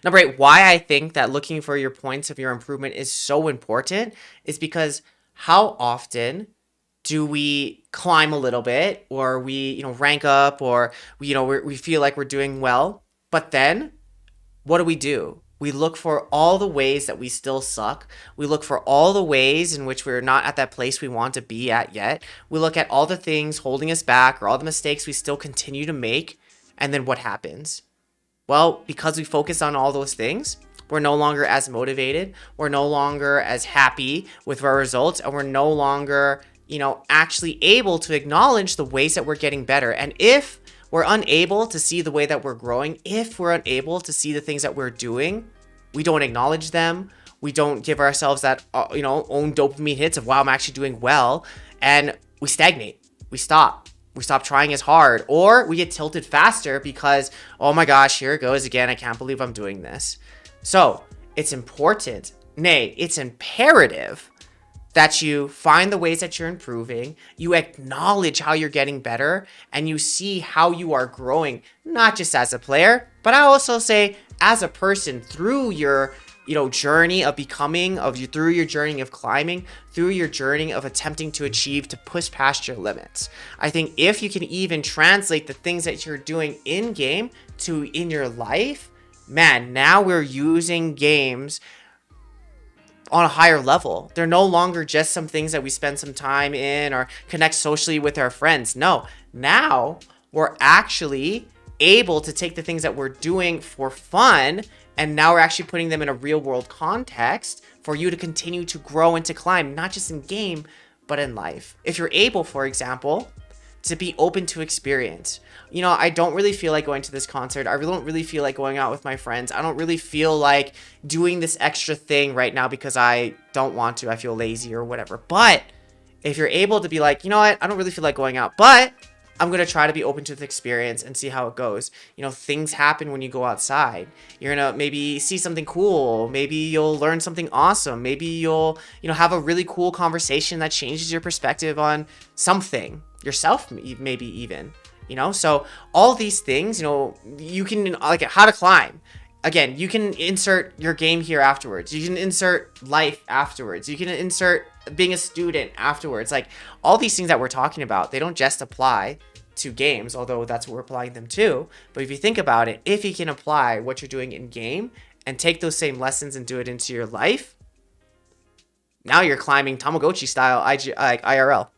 Number 8, why I think that looking for your points of your improvement is so important is because how often do we climb a little bit, or we, rank up, or we feel like we're doing well, but then what do? We look for all the ways that we still suck. We look for all the ways in which we're not at that place we want to be at yet. We look at all the things holding us back or all the mistakes we still continue to make. And then what happens? Well, because we focus on all those things, we're no longer as motivated. We're no longer as happy with our results. And we're no longer, actually able to acknowledge the ways that we're getting better. And if we're unable to see the way that we're growing, if we're unable to see the things that we're doing, we don't acknowledge them. We don't give ourselves that, own dopamine hits of, wow, I'm actually doing well. And we stagnate. We stop. We stop trying as hard, or we get tilted faster because, oh my gosh, here it goes again. I can't believe I'm doing this. So it's important, nay, it's imperative that you find the ways that you're improving, you acknowledge how you're getting better, and you see how you are growing, not just as a player, but I also say as a person through your journey of becoming, through your journey of climbing, through your journey of attempting to achieve, to push past your limits. I think if you can even translate the things that you're doing in game to in your life, man, now we're using games on a higher level. They're no longer just some things that we spend some time in or connect socially with our friends. No, now we're actually able to take the things that we're doing for fun, and now we're actually putting them in a real world context for you to continue to grow and to climb, not just in game, but in life. If you're able, for example, to be open to experience. I don't really feel like going to this concert. I don't really feel like going out with my friends. I don't really feel like doing this extra thing right now because I don't want to. I feel lazy or whatever. But if you're able to be like, you know what? I don't really feel like going out, but I'm going to try to be open to the experience and see how it goes. Things happen when you go outside. You're going to maybe see something cool. Maybe you'll learn something awesome. Maybe you'll, have a really cool conversation that changes your perspective on something, yourself, maybe even, So all these things, you can, like how to climb. Again, you can insert your game here afterwards. You can insert life afterwards. You can insert being a student afterwards. Like all these things that we're talking about, they don't just apply to games, although that's what we're applying them to. But if you think about it, if you can apply what you're doing in game and take those same lessons and do it into your life, now you're climbing Tamagotchi style IRL.